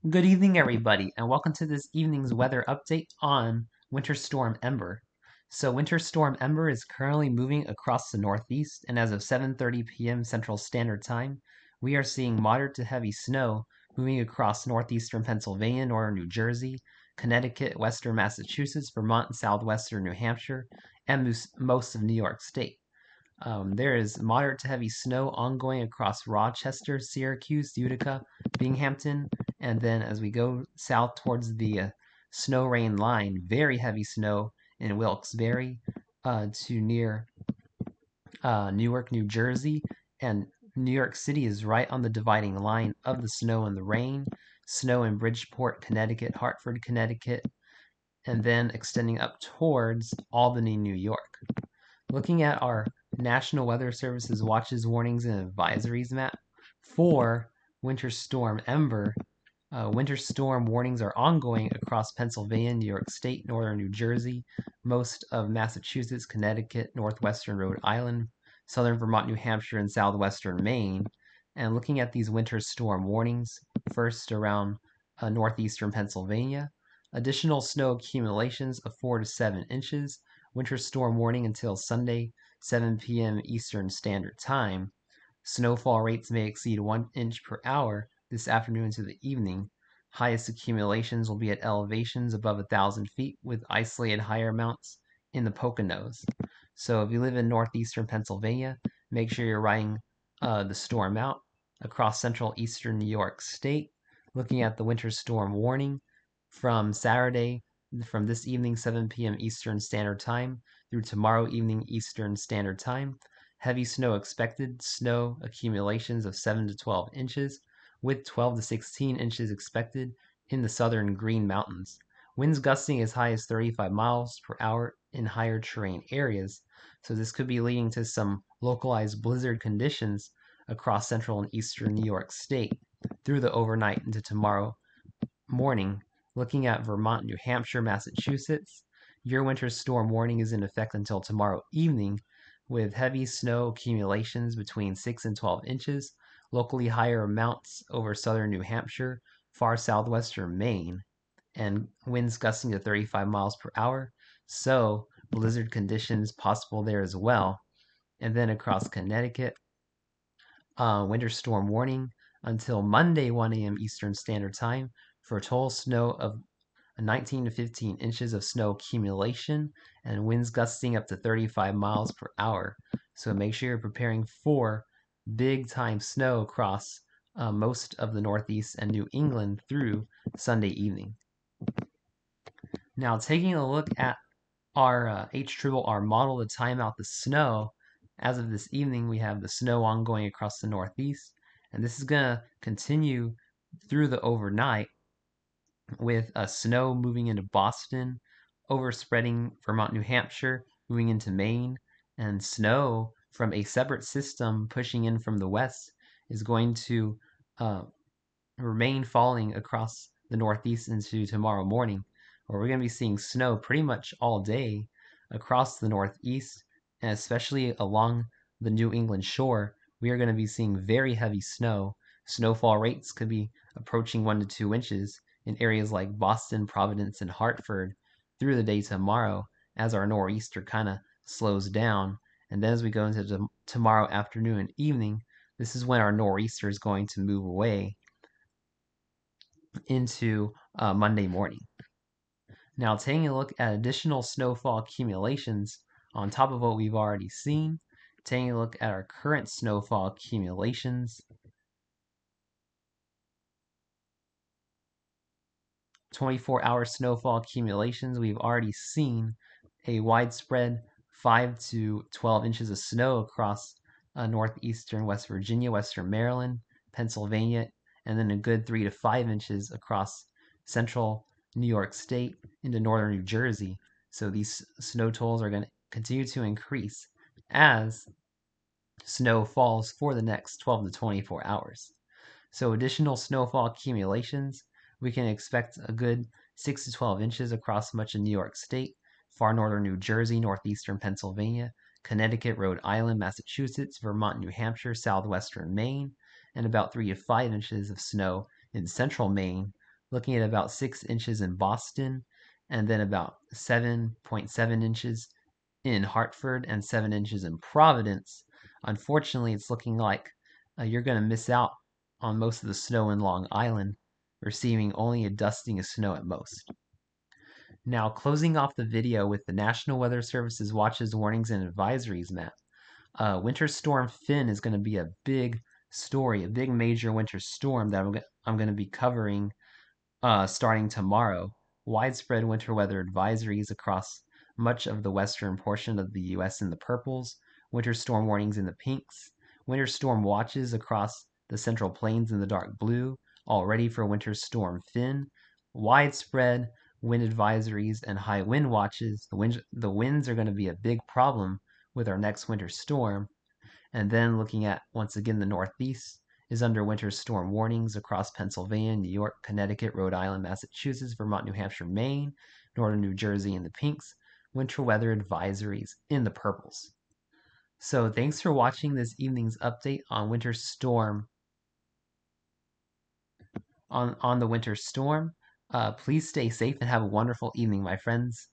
Good evening, everybody, and welcome to this evening's weather update on Winter Storm Ember. So Winter Storm Ember is currently moving across the northeast, and as of 7:30 p.m. Central Standard Time, we are seeing moderate to heavy snow moving across northeastern Pennsylvania, northern New Jersey, Connecticut, western Massachusetts, Vermont, and southwestern New Hampshire, and most of New York State. There is moderate to heavy snow ongoing across Rochester, Syracuse, Utica, Binghamton, and then as we go south towards the snow rain line, very heavy snow in Wilkes-Barre to near Newark, New Jersey, and New York City is right on the dividing line of the snow and the rain. Snow in Bridgeport, Connecticut, Hartford, Connecticut, and then extending up towards Albany, New York. Looking at our National Weather Service's watches, warnings, and advisories map for Winter Storm Ember, winter storm warnings are ongoing across Pennsylvania, New York State, northern New Jersey, most of Massachusetts, Connecticut, northwestern Rhode Island, southern Vermont, New Hampshire, and southwestern Maine. And looking at these winter storm warnings, first around northeastern Pennsylvania, additional snow accumulations of 4 to 7 inches, winter storm warning until Sunday, 7 p.m. Eastern Standard Time. Snowfall rates may exceed 1 inch per hour this afternoon into the evening. Highest accumulations will be at elevations above 1,000 feet with isolated higher amounts in the Poconos. So if you live in northeastern Pennsylvania, make sure you're riding the storm out. Across central eastern New York State, looking at the winter storm warning from Saturday, from this evening 7 p.m. Eastern Standard Time through tomorrow evening Eastern Standard Time. Heavy snow expected, snow accumulations of 7 to 12 inches, with 12 to 16 inches expected in the southern Green Mountains. Winds gusting as high as 35 miles per hour in higher terrain areas, so this could be leading to some localized blizzard conditions across central and eastern New York State through the overnight into tomorrow morning. Looking at Vermont, New Hampshire, Massachusetts, your winter storm warning is in effect until tomorrow evening, with heavy snow accumulations between 6 and 12 inches, locally higher amounts over southern New Hampshire, far southwestern Maine, and winds gusting to 35 miles per hour. So, blizzard conditions possible there as well. And then across Connecticut, winter storm warning until Monday, 1 a.m. Eastern Standard Time, for a total snow of 19 to 15 inches of snow accumulation and winds gusting up to 35 miles per hour. So make sure you're preparing for big time snow across most of the Northeast and New England through Sunday evening. Now, taking a look at our HRRR model to time out the snow, as of this evening, we have the snow ongoing across the Northeast, and this is going to continue through the overnight with snow moving into Boston, overspreading Vermont, New Hampshire, moving into Maine, and snow from a separate system pushing in from the west is going to uh, remain falling across the Northeast into tomorrow morning, where we're going to be seeing snow pretty much all day across the Northeast, and especially along the New England shore. We are going to be seeing very heavy snow. Snowfall rates could be approaching 1 to 2 inches in areas like Boston, Providence, and Hartford through the day tomorrow as our nor'easter kind of slows down. And then as we go into tomorrow afternoon and evening, this is when our nor'easter is going to move away into Monday morning. Now, taking a look at additional snowfall accumulations on top of what we've already seen, taking a look at our current snowfall accumulations. 24-hour snowfall accumulations, we've already seen a widespread 5 to 12 inches of snow across northeastern West Virginia, western Maryland, Pennsylvania, and then a good 3 to 5 inches across central New York State into northern New Jersey. So these snow totals are going to continue to increase as snow falls for the next 12 to 24 hours. So additional snowfall accumulations, we can expect a good 6 to 12 inches across much of New York State, far northern New Jersey, northeastern Pennsylvania, Connecticut, Rhode Island, Massachusetts, Vermont, New Hampshire, southwestern Maine, and about 3 to 5 inches of snow in central Maine, looking at about 6 inches in Boston, and then about 7.7 inches in Hartford and 7 inches in Providence. Unfortunately, it's looking like you're going to miss out on most of the snow in Long Island, receiving only a dusting of snow at most. Now, closing off the video with the National Weather Service's watches, warnings, and advisories map. Winter Storm Finn is going to be a big story, a big major winter storm that I'm going to be covering starting tomorrow. Widespread winter weather advisories across much of the western portion of the U.S. in the purples, winter storm warnings in the pinks, winter storm watches across the central plains in the dark blue, all ready for winter storm Finn, widespread wind advisories and high wind watches. The winds are going to be a big problem with our next winter storm. And then looking at, once again, the Northeast is under winter storm warnings across Pennsylvania, New York, Connecticut, Rhode Island, Massachusetts, Vermont, New Hampshire, Maine, northern New Jersey in the pinks, winter weather advisories in the purples. So thanks for watching this evening's update on winter storm. On the winter storm. Please stay safe and have a wonderful evening, my friends.